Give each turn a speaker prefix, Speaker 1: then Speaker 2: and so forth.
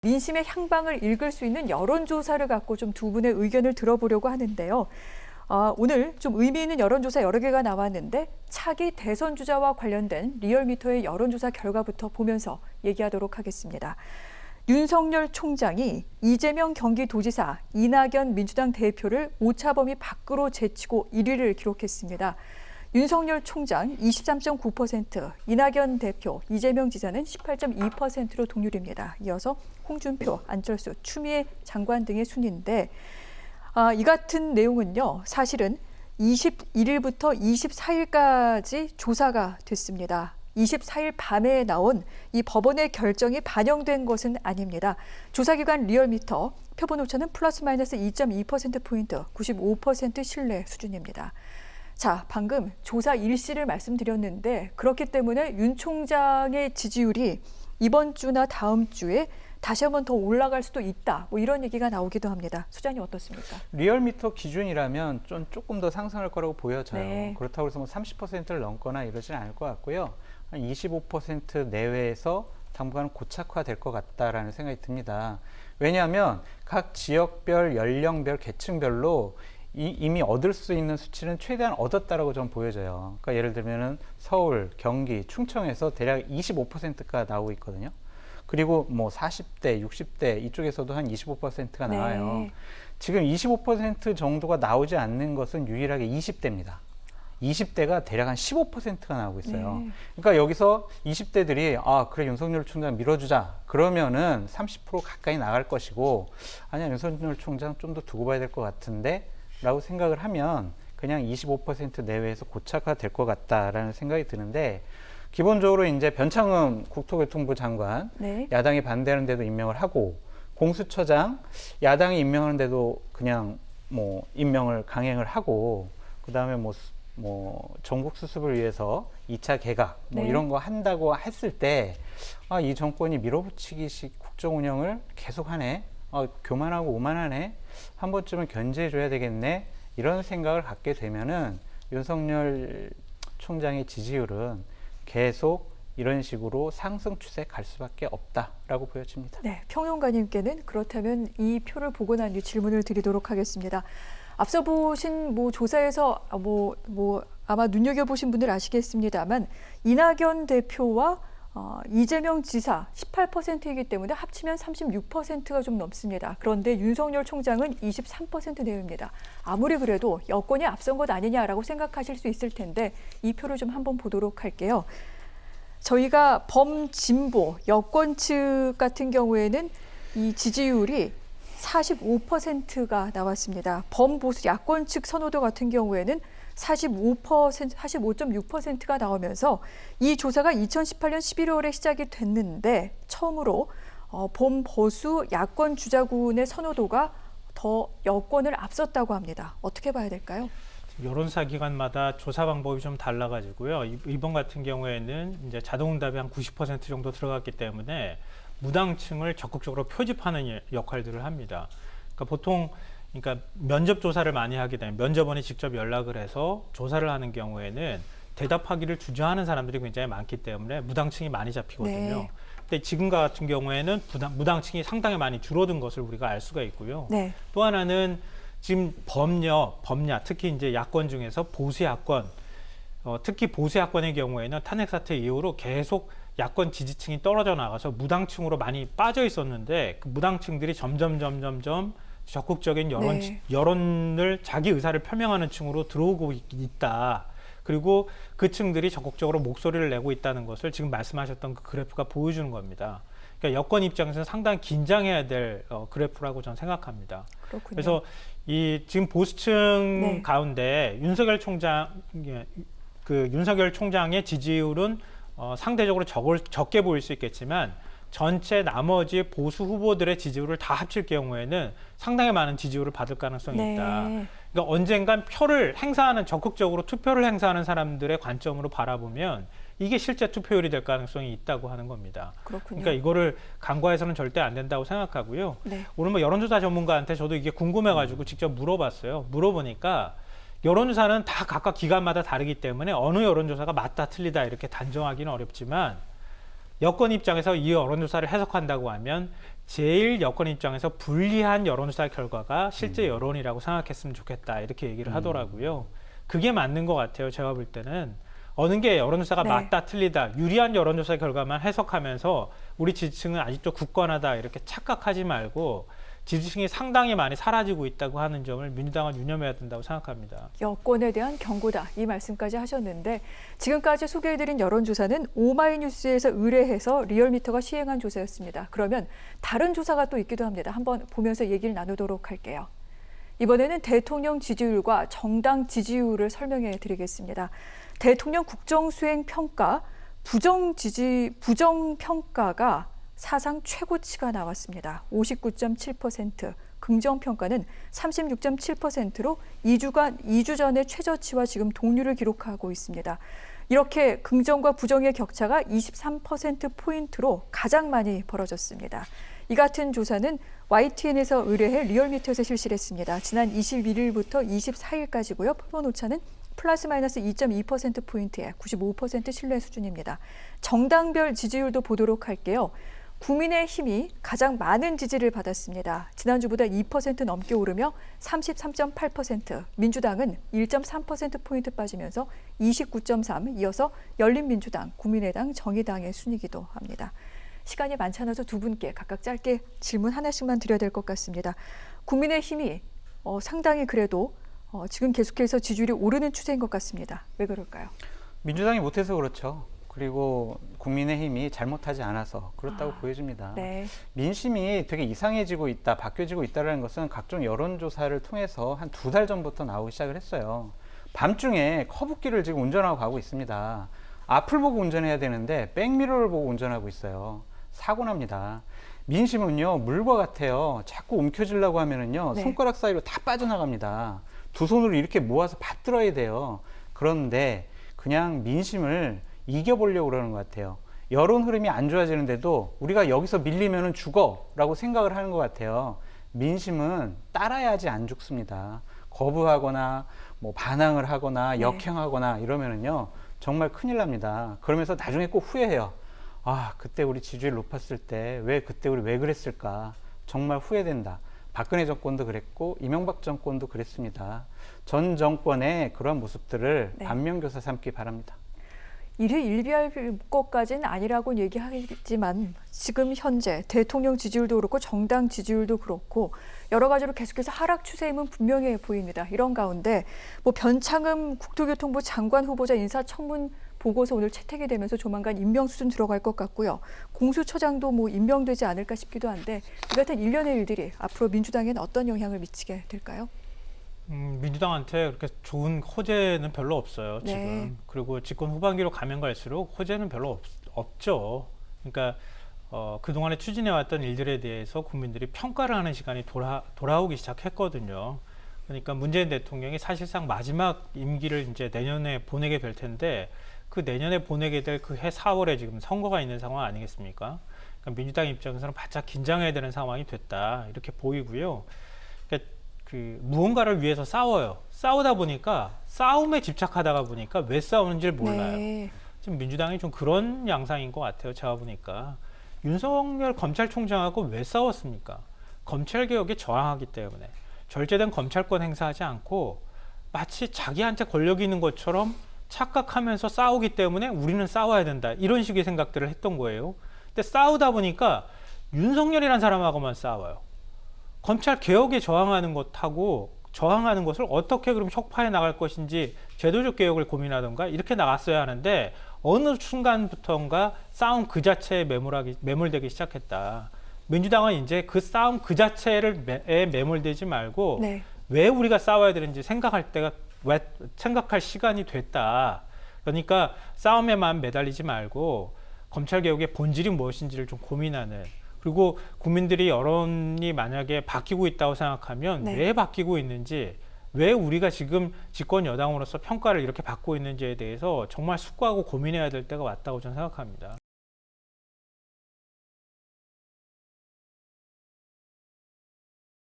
Speaker 1: 민심의 향방을 읽을 수 있는 여론조사를 갖고 좀 두 분의 의견을 들어보려고 하는데요. 오늘 좀 의미 있는 여론조사 여러 개가 나왔는데 차기 대선 주자와 관련된 리얼미터의 여론조사 결과부터 보면서 얘기하도록 하겠습니다. 윤석열 총장이 이재명 경기도지사, 이낙연 민주당 대표를 오차범위 밖으로 제치고 1위를 기록했습니다. 윤석열 총장 23.9%, 이낙연 대표, 이재명 지사는 18.2%로 동률입니다. 이어서 홍준표, 안철수, 추미애 장관 등의 순인데 이 같은 내용은요. 사실은 21일부터 24일까지 조사가 됐습니다. 24일 밤에 나온 이 법원의 결정이 반영된 것은 아닙니다. 조사기관 리얼미터 표본 오차는 플러스 마이너스 2.2%포인트, 95% 신뢰 수준입니다. 자, 방금 조사 일시를 말씀드렸는데 그렇기 때문에 윤 총장의 지지율이 이번 주나 다음 주에 다시 한번 더 올라갈 수도 있다. 뭐 이런 얘기가 나오기도 합니다. 소장님 어떻습니까?
Speaker 2: 리얼미터 기준이라면 조금 더 상승할 거라고 보여져요.
Speaker 1: 네.
Speaker 2: 그렇다고 해서 뭐 30%를 넘거나 이러지는 않을 것 같고요. 한 25% 내외에서 당분간 고착화될 것 같다라는 생각이 듭니다. 왜냐하면 각 지역별, 연령별, 계층별로 이미 얻을 수 있는 수치는 최대한 얻었다라고 좀 보여져요. 그러니까 예를 들면은 서울, 경기, 충청에서 대략 25%가 나오고 있거든요. 그리고 뭐 40대, 60대 이쪽에서도 한 25%가 나와요.
Speaker 1: 네.
Speaker 2: 지금 25% 정도가 나오지 않는 것은 유일하게 20대입니다. 20대가 대략 한 15%가 나오고 있어요.
Speaker 1: 네.
Speaker 2: 그러니까 여기서 20대들이 그래 윤석열 총장 밀어주자 그러면은 30% 가까이 나갈 것이고 아니야 윤석열 총장 좀 더 두고 봐야 될 것 같은데 라고 생각을 하면 그냥 25% 내외에서 고착화될 것 같다라는 생각이 드는데 기본적으로 이제 변창흠 국토교통부 장관
Speaker 1: 네.
Speaker 2: 야당이 반대하는데도 임명을 하고 공수처장 야당이 임명하는데도 그냥 뭐 임명을 강행을 하고 그다음에 뭐 전국 수습을 위해서 2차 개각 뭐
Speaker 1: 네.
Speaker 2: 이런 거 한다고 했을 때 이 정권이 밀어붙이기식 국정 운영을 계속하네. 교만하고 오만하네. 한 번쯤은 견제해줘야 되겠네. 이런 생각을 갖게 되면은 윤석열 총장의 지지율은 계속 이런 식으로 상승 추세 갈 수밖에 없다라고 보여집니다.
Speaker 1: 네, 평론가님께는 그렇다면 이 표를 보고 난 뒤 질문을 드리도록 하겠습니다. 앞서 보신 조사에서 아마 눈여겨보신 분들 아시겠습니다만 이낙연 대표와 이재명 지사 18%이기 때문에 합치면 36%가 좀 넘습니다. 그런데 윤석열 총장은 23% 내외입니다. 아무리 그래도 여권이 앞선 것 아니냐라고 생각하실 수 있을 텐데 이 표를 좀 한번 보도록 할게요. 저희가 범진보 여권 측 같은 경우에는 이 지지율이 45%가 나왔습니다. 범보수 야권 측 선호도 같은 경우에는 45.6%가 나오면서 이 조사가 2018년 11월에 시작이 됐는데 처음으로 범보수 야권 주자군의 선호도가 더 여권을 앞섰다고 합니다. 어떻게 봐야 될까요?
Speaker 3: 여론사 기관마다 조사 방법이 좀 달라가지고요. 이번 같은 경우에는 이제 자동응답이 한 90% 정도 들어갔기 때문에 무당층을 적극적으로 표집하는 역할들을 합니다. 그러니까 보통 면접 조사를 많이 하게 되면 면접원이 직접 연락을 해서 조사를 하는 경우에는 대답하기를 주저하는 사람들이 굉장히 많기 때문에 무당층이 많이 잡히거든요.
Speaker 1: 네.
Speaker 3: 근데 지금 같은 경우에는 무당층이 상당히 많이 줄어든 것을 우리가 알 수가 있고요.
Speaker 1: 네.
Speaker 3: 또 하나는 지금 범야, 특히 이제 야권 중에서 보수 야권, 특히 보수 야권의 경우에는 탄핵 사태 이후로 계속 야권 지지층이 떨어져 나가서 무당층으로 많이 빠져 있었는데 그 무당층들이 점점 적극적인 여론을 자기 의사를 표명하는 층으로 들어오고 있다. 그리고 그 층들이 적극적으로 목소리를 내고 있다는 것을 지금 말씀하셨던 그 그래프가 보여주는 겁니다. 그러니까 여권 입장에서는 상당히 긴장해야 될 그래프라고 저는 생각합니다.
Speaker 1: 그렇군요.
Speaker 3: 그래서 이 지금 보수층
Speaker 1: 네.
Speaker 3: 가운데 윤석열 총장의 지지율은 상대적으로 적게 보일 수 있겠지만 전체 나머지 보수 후보들의 지지율을 다 합칠 경우에는 상당히 많은 지지율을 받을 가능성이
Speaker 1: 네.
Speaker 3: 있다. 그러니까 언젠간 적극적으로 투표를 행사하는 사람들의 관점으로 바라보면 이게 실제 투표율이 될 가능성이 있다고 하는 겁니다.
Speaker 1: 그렇군요.
Speaker 3: 그러니까 이거를 간과해서는 절대 안 된다고 생각하고요.
Speaker 1: 네.
Speaker 3: 오늘 여론조사 전문가한테 저도 이게 궁금해가지고 직접 물어봤어요. 물어보니까 여론조사는 다 각각 기관마다 다르기 때문에 어느 여론조사가 맞다 틀리다 이렇게 단정하기는 어렵지만 여권 입장에서 이 여론조사를 해석한다고 하면 제일 여권 입장에서 불리한 여론조사 결과가 실제 여론이라고 생각했으면 좋겠다 이렇게 얘기를 하더라고요. 그게 맞는 것 같아요. 제가 볼 때는 어느 게 여론조사가
Speaker 1: 네.
Speaker 3: 맞다 틀리다 유리한 여론조사 결과만 해석하면서 우리 지지층은 아직도 굳건하다 이렇게 착각하지 말고 지지층이 상당히 많이 사라지고 있다고 하는 점을 민주당은 유념해야 된다고 생각합니다.
Speaker 1: 여권에 대한 경고다 이 말씀까지 하셨는데 지금까지 소개해드린 여론조사는 오마이뉴스에서 의뢰해서 리얼미터가 시행한 조사였습니다. 그러면 다른 조사가 또 있기도 합니다. 한번 보면서 얘기를 나누도록 할게요. 이번에는 대통령 지지율과 정당 지지율을 설명해 드리겠습니다. 대통령 국정수행 평가 부정평가가 사상 최고치가 나왔습니다. 59.7%, 긍정평가는 36.7%로 2주 전의 최저치와 지금 동률을 기록하고 있습니다. 이렇게 긍정과 부정의 격차가 23%포인트로 가장 많이 벌어졌습니다. 이 같은 조사는 YTN에서 의뢰해 리얼미터에서 실시를 했습니다. 지난 21일부터 24일까지고요. 표본 오차는 플러스 마이너스 2.2%포인트에 95% 신뢰 수준입니다. 정당별 지지율도 보도록 할게요. 국민의힘이 가장 많은 지지를 받았습니다. 지난주보다 2% 넘게 오르며 33.8%, 민주당은 1.3%포인트 빠지면서 29.3, 이어서 열린민주당, 국민의당, 정의당의 순위기도 합니다. 시간이 많지 않아서 두 분께 각각 짧게 질문 하나씩만 드려야 될 것 같습니다. 국민의힘이 상당히 그래도 지금 계속해서 지지율이 오르는 추세인 것 같습니다. 왜 그럴까요?
Speaker 2: 민주당이 못해서 그렇죠. 그리고 국민의힘이 잘못하지 않아서 그렇다고 보여집니다.
Speaker 1: 네.
Speaker 2: 민심이 되게 이상해지고 있다, 바뀌어지고 있다는 것은 각종 여론조사를 통해서 한 2달 전부터 나오기 시작을 했어요. 밤중에 커브길을 지금 운전하고 가고 있습니다. 앞을 보고 운전해야 되는데 백미러를 보고 운전하고 있어요. 사고 납니다. 민심은요, 물과 같아요. 자꾸 움켜쥐려고 하면은요,
Speaker 1: 네.
Speaker 2: 손가락 사이로 다 빠져나갑니다. 두 손으로 이렇게 모아서 받들어야 돼요. 그런데 그냥 민심을 이겨보려고 그러는 것 같아요. 여론 흐름이 안 좋아지는데도 우리가 여기서 밀리면 죽어 라고 생각을 하는 것 같아요. 민심은 따라야지 안 죽습니다. 거부하거나 뭐 반항을 하거나
Speaker 1: 네.
Speaker 2: 역행하거나 이러면은요, 정말 큰일 납니다. 그러면서 나중에 꼭 후회해요. 아, 그때 우리 지지율 높았을 때 그때 우리 왜 그랬을까? 정말 후회된다. 박근혜 정권도 그랬고 이명박 정권도 그랬습니다. 전 정권의 그런 모습들을
Speaker 1: 네.
Speaker 2: 반면교사 삼기 바랍니다.
Speaker 1: 이를 일비할 것까지는 아니라고 얘기하겠지만 지금 현재 대통령 지지율도 그렇고 정당 지지율도 그렇고 여러 가지로 계속해서 하락 추세임은 분명해 보입니다. 이런 가운데 뭐 변창흠 국토교통부 장관 후보자 인사청문 보고서 오늘 채택이 되면서 조만간 임명 수준 들어갈 것 같고요. 공수처장도 뭐 임명되지 않을까 싶기도 한데 이 같은 일련의 일들이 앞으로 민주당에는 어떤 영향을 미치게 될까요?
Speaker 3: 민주당한테 그렇게 좋은 호재는 별로 없어요. 지금.
Speaker 1: 네.
Speaker 3: 그리고 집권 후반기로 가면 갈수록 호재는 별로 없죠. 그러니까 그동안에 추진해왔던 일들에 대해서 국민들이 평가를 하는 시간이 돌아오기 시작했거든요. 그러니까 문재인 대통령이 사실상 마지막 임기를 이제 내년에 보내게 될 텐데 그 내년에 보내게 될 그 해 4월에 지금 선거가 있는 상황 아니겠습니까? 그러니까 민주당 입장에서는 바짝 긴장해야 되는 상황이 됐다 이렇게 보이고요. 그러니까 무언가를 위해서 싸워요. 싸우다 보니까 싸움에 집착하다가 보니까 왜 싸우는지를 몰라요.
Speaker 1: 네.
Speaker 3: 지금 민주당이 좀 그런 양상인 것 같아요. 제가 보니까 윤석열 검찰총장하고 왜 싸웠습니까? 검찰개혁에 저항하기 때문에 절제된 검찰권 행사하지 않고 마치 자기한테 권력이 있는 것처럼 착각하면서 싸우기 때문에 우리는 싸워야 된다. 이런 식의 생각들을 했던 거예요. 근데 싸우다 보니까 윤석열이라는 사람하고만 싸워요. 검찰 개혁에 저항하는 것을 어떻게 그럼 혁파해 나갈 것인지 제도적 개혁을 고민하던가 이렇게 나갔어야 하는데 어느 순간부터인가 싸움 그 자체에 매몰되기 시작했다. 민주당은 이제 그 싸움 그 자체에 매몰되지 말고
Speaker 1: 네.
Speaker 3: 왜 우리가 싸워야 되는지 생각할 시간이 됐다. 그러니까 싸움에만 매달리지 말고 검찰 개혁의 본질이 무엇인지를 좀 고민하는. 그리고 국민들이 여론이 만약에 바뀌고 있다고 생각하면
Speaker 1: 네.
Speaker 3: 왜 바뀌고 있는지, 왜 우리가 지금 집권 여당으로서 평가를 이렇게 받고 있는지에 대해서 정말 숙고하고 고민해야 될 때가 왔다고 저는 생각합니다.